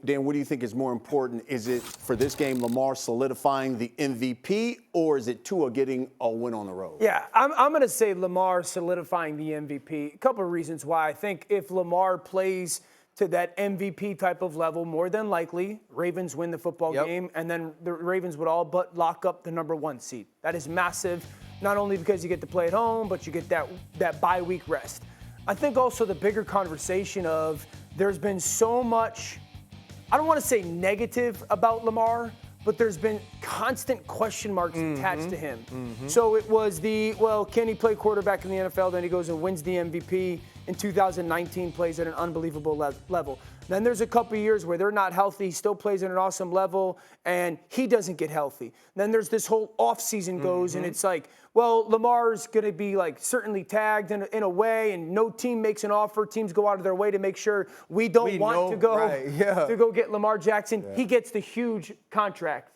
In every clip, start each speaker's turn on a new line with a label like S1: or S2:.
S1: Dan, what do you think is more important? Is it for this game Lamar solidifying the MVP, or is it Tua getting a win on the road?
S2: Yeah, I'm going to say Lamar solidifying the MVP. A couple of reasons why. I think if Lamar plays to that MVP type of level, more than likely, Ravens win the football game, and then the Ravens would all but lock up the number 1 seed. That is massive, not only because you get to play at home, but you get that bye week rest. I think also the bigger conversation of there's been so much, I don't want to say negative about Lamar, but there's been constant question marks attached to him. So it was can he play quarterback in the NFL? Then he goes and wins the MVP in 2019, plays at an unbelievable level. Then there's a couple of years where they're not healthy, he still plays at an awesome level, and he doesn't get healthy. Then there's this whole offseason goes, and it's like, well, Lamar's going to be like certainly tagged in a way, and no team makes an offer. Teams go out of their way to make sure we want to go get Lamar Jackson. Yeah. He gets the huge contract.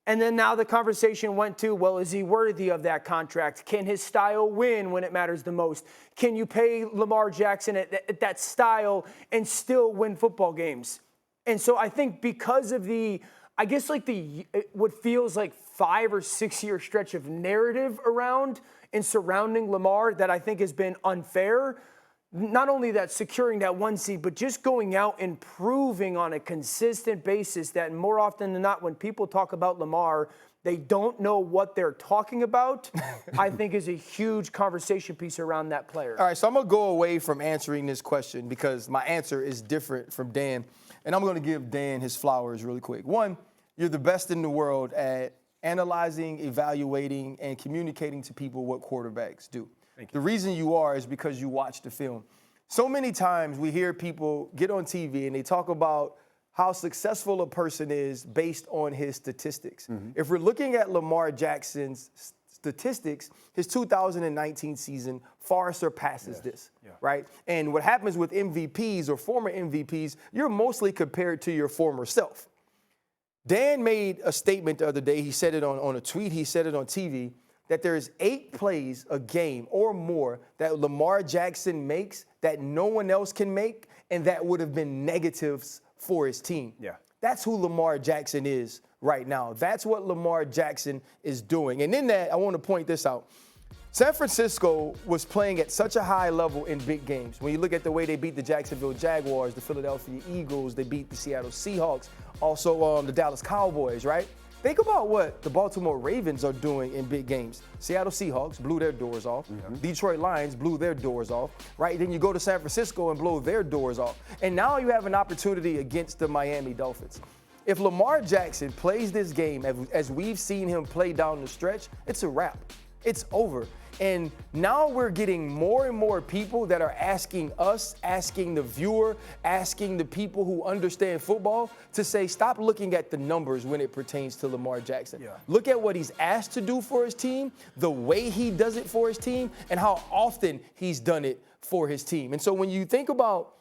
S2: And then now the conversation went to, well, is he worthy of that contract? Can his style win when it matters the most? Can you pay Lamar Jackson at that style and still win football games? And so I think because of what feels like 5 or 6 year stretch of narrative around and surrounding Lamar that I think has been unfair, not only that securing that 1 seed, but just going out and proving on a consistent basis that more often than not, when people talk about Lamar, they don't know what they're talking about, I think is a huge conversation piece around that player.
S3: All right, so I'm going to go away from answering this question because my answer is different from Dan. And I'm going to give Dan his flowers really quick. One, you're the best in the world at analyzing, evaluating, and communicating to people what quarterbacks do. The reason you are is because you watch the film. So many times we hear people get on TV and they talk about how successful a person is based on his statistics. If we're looking at Lamar Jackson's statistics, his 2019 season far surpasses this, right? And what happens with MVPs or former MVPs, you're mostly compared to your former self. Dan made a statement the other day. He said it on a tweet. He said it on TV. That there's 8 plays a game or more that Lamar Jackson makes that no one else can make, and that would have been negatives for his team. Yeah. That's who Lamar Jackson is right now. That's what Lamar Jackson is doing. And in that, I want to point this out. San Francisco was playing at such a high level in big games. When you look at the way they beat the Jacksonville Jaguars, the Philadelphia Eagles, they beat the Seattle Seahawks, also the Dallas Cowboys, right? Think about what the Baltimore Ravens are doing in big games. Seattle Seahawks blew their doors off. Detroit Lions blew their doors off, right? Then you go to San Francisco and blow their doors off. And now you have an opportunity against the Miami Dolphins. If Lamar Jackson plays this game as we've seen him play down the stretch, it's a wrap. It's over. And now we're getting more and more people that are asking us, asking the viewer, asking the people who understand football to say, stop looking at the numbers when it pertains to Lamar Jackson. Look at what he's asked to do for his team, the way he does it for his team, and how often he's done it for his team. And so when you think about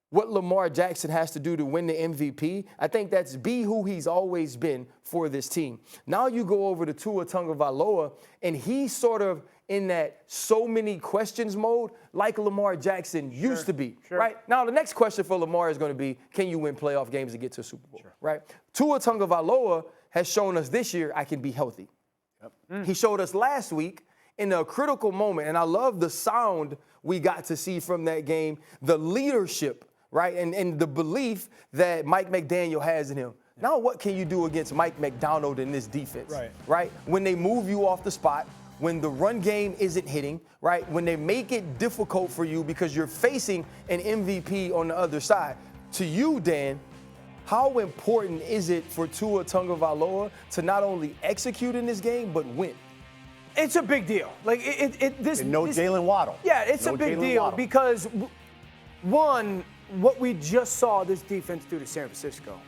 S3: what Lamar Jackson has to do to win the MVP, I think that's be who he's always been for this team. Now you go over to Tua Tagovailoa, and he's sort of in that so many questions mode like Lamar Jackson used to be, right? Now the next question for Lamar is going to be, can you win playoff games and get to a Super Bowl, right? Tua Tagovailoa has shown us this year I can be healthy. He showed us last week in a critical moment, and I love the sound we got to see from that game, the leadership, right, and the belief that Mike McDaniel has in him. Now what can you do against Mike McDonald in this defense, right? When they move you off the spot, when the run game isn't hitting, right? When they make it difficult for you because you're facing an MVP on the other side. To you, Dan, how important is it for Tua Tagovailoa to not only execute in this game, but win?
S2: It's a big deal. Like this.
S1: And no Jalen Waddle.
S2: Yeah, it's a big deal because, one, what we just saw this defense do to San Francisco.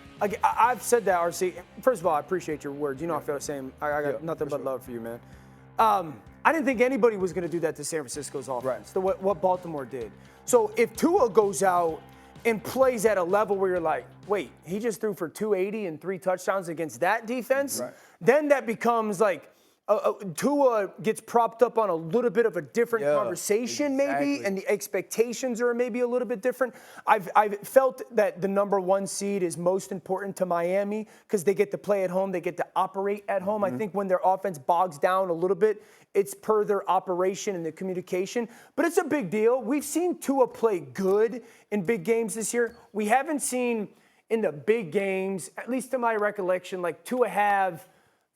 S2: I've said that, RC. First of all, I appreciate your words. You know I feel the same. I got nothing but love for you, man. I didn't think anybody was going to do that to San Francisco's offense, what Baltimore did. So if Tua goes out and plays at a level where you're like, wait, he just threw for 280 and 3 touchdowns against that defense, then that becomes like, Tua gets propped up on a little bit of a different conversation,
S3: exactly.
S2: maybe, and the expectations are maybe a little bit different. I've felt that the number 1 seed is most important to Miami because they get to play at home, they get to operate at home. I think when their offense bogs down a little bit, it's per their operation and the communication. But it's a big deal. We've seen Tua play good in big games this year. We haven't seen in the big games, at least to my recollection, like Tua have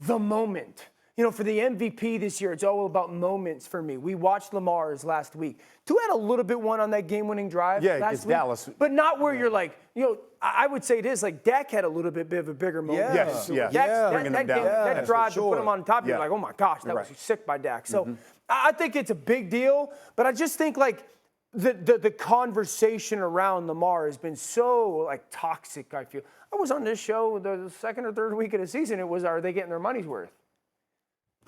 S2: the moment. You know, for the MVP this year, it's all about moments for me. We watched Lamar's last week. Tua had a little bit one on that game-winning drive last
S1: against
S2: week,
S1: Dallas.
S2: but not where you're like, you know, I would say this, like Dak had a little bit of a bigger moment.
S1: Yes, yeah.
S2: That drive to put him on top, you're
S1: Yeah.
S2: like, oh my gosh, that was
S1: Right.
S2: sick by Dak. So I think it's a big deal, but I just think like the conversation around Lamar has been so like toxic, I feel. I was on this show the second or third week of the season. It was, are they getting their money's worth?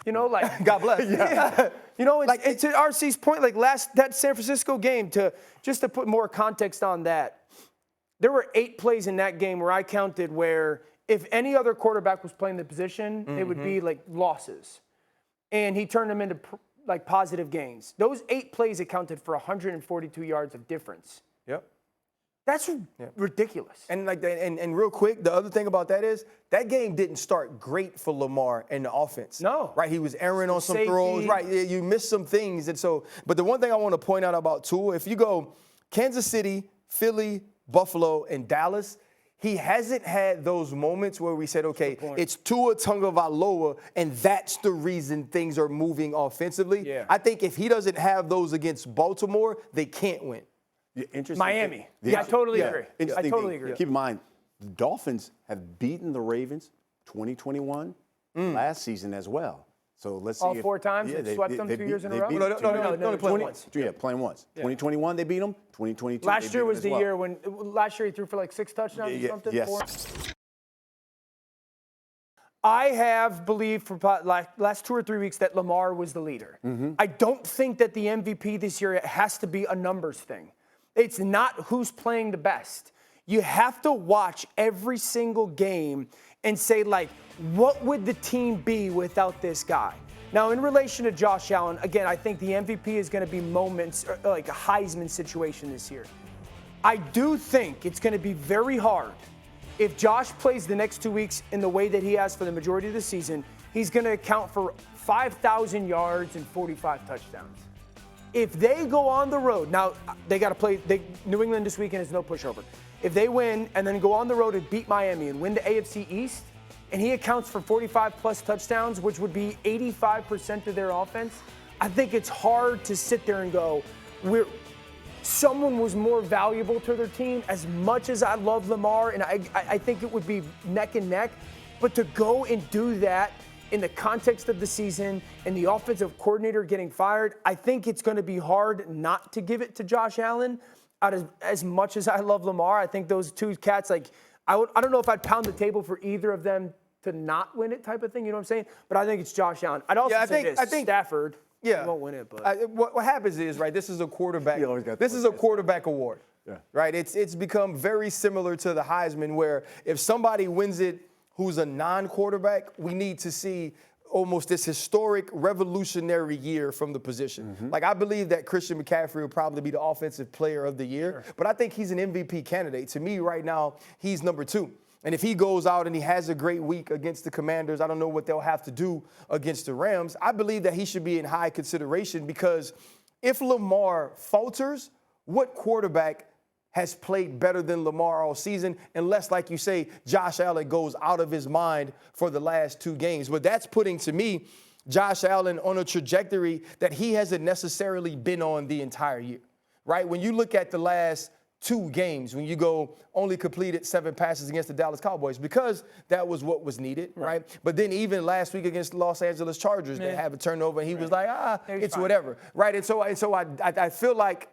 S2: You know, like
S3: God bless.
S2: yeah. You know, it's to RC's point, like that San Francisco game, to put more context on that, there were 8 plays in that game where I counted where if any other quarterback was playing the position, it would be like losses. And he turned them into like positive gains. Those 8 plays accounted for 142 yards of difference.
S3: Yep.
S2: That's ridiculous.
S3: And like and real quick, the other thing about that is that game didn't start great for Lamar and the offense.
S2: No.
S3: Right, he was erring on some
S2: Safety.
S3: throws. Right, you missed some things. And so, but the one thing I want to point out about Tua, if you go Kansas City, Philly, Buffalo, and Dallas, he hasn't had those moments where we said, okay, it's Tua Tagovailoa, and that's the reason things are moving offensively.
S2: Yeah.
S3: I think if he doesn't have those against Baltimore, they can't win.
S1: Interesting.
S2: Miami. I totally agree. I
S1: Interesting
S2: totally
S1: thing.
S2: agree.
S1: Keep in mind, the Dolphins have beaten the Ravens 2021 last season as well. So let's see.
S2: All 4 times? They swept them 2 years in a row?
S3: No,
S2: playing once.
S1: Yeah, playing once. 2021 they beat them. 2022
S2: Last
S1: they
S2: year
S1: beat
S2: was
S1: them
S2: the
S1: as
S2: year
S1: well.
S2: when last year he threw for like 6 touchdowns or something.
S1: Yes.
S2: 4. I have believed for last 2 or 3 weeks that Lamar was the leader. I don't think that the MVP this year has to be a numbers thing. It's not who's playing the best. You have to watch every single game and say, like, what would the team be without this guy? Now, in relation to Josh Allen, again, I think the MVP is going to be moments, like a Heisman situation this year. I do think it's going to be very hard. If Josh plays the next 2 weeks in the way that he has for the majority of the season, he's going to account for 5,000 yards and 45 touchdowns. If they go on the road, now they got to play, New England this weekend is no pushover. If they win and then go on the road and beat Miami and win the AFC East, and he accounts for 45-plus touchdowns, which would be 85% of their offense, I think it's hard to sit there and go, someone was more valuable to their team. As much as I love Lamar, and I think it would be neck and neck, but to go and do that in the context of the season and the offensive coordinator getting fired, I think it's going to be hard not to give it to Josh Allen. As much as I love Lamar, I think those 2 cats, like, I don't know if I'd pound the table for either of them to not win it type of thing, you know what I'm saying? But I think it's Josh Allen. I'd also say Stafford won't win it. But
S3: what happens is, right, this is a quarterback. This is a quarterback award. Yeah. Right? It's become very similar to the Heisman, where if somebody wins it who's a non-quarterback, we need to see almost this historic revolutionary year from the position. Like, I believe that Christian McCaffrey will probably be the offensive player of the year, but I think he's an MVP candidate. To me right now, he's number 2. And if he goes out and he has a great week against the Commanders, I don't know what they'll have to do against the Rams. I believe that he should be in high consideration, because if Lamar falters, what quarterback has played better than Lamar all season, unless, like you say, Josh Allen goes out of his mind for the last 2 games. But that's putting, to me, Josh Allen on a trajectory that he hasn't necessarily been on the entire year, right? When you look at the last 2 games, when you go only completed 7 passes against the Dallas Cowboys, because that was what was needed, right? But then even last week against the Los Angeles Chargers, they have a turnover, and he was like, it's fine. Whatever, right? And so I feel like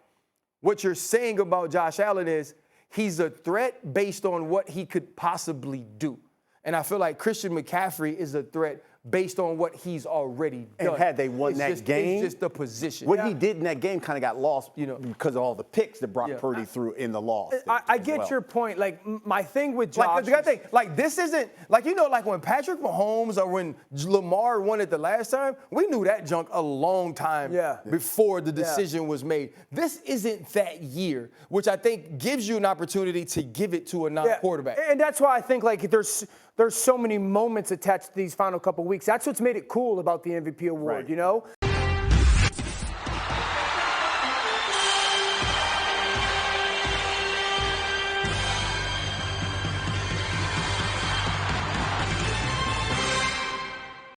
S3: what you're saying about Josh Allen is he's a threat based on what he could possibly do. And I feel like Christian McCaffrey is a threat based on what he's already done.
S1: And had they won that game,
S3: it's just the position.
S1: What he did in that game kind of got lost, because of all the picks that Brock Purdy threw in the loss.
S2: I get your point. Like, my thing with Josh.
S3: This isn't like when Patrick Mahomes or when Lamar won it the last time, we knew that junk a long time before the decision was made. This isn't that year, which I think gives you an opportunity to give it to a non-quarterback.
S2: And that's why I think like there's so many moments attached to these final couple weeks. That's what's made it cool about the MVP award,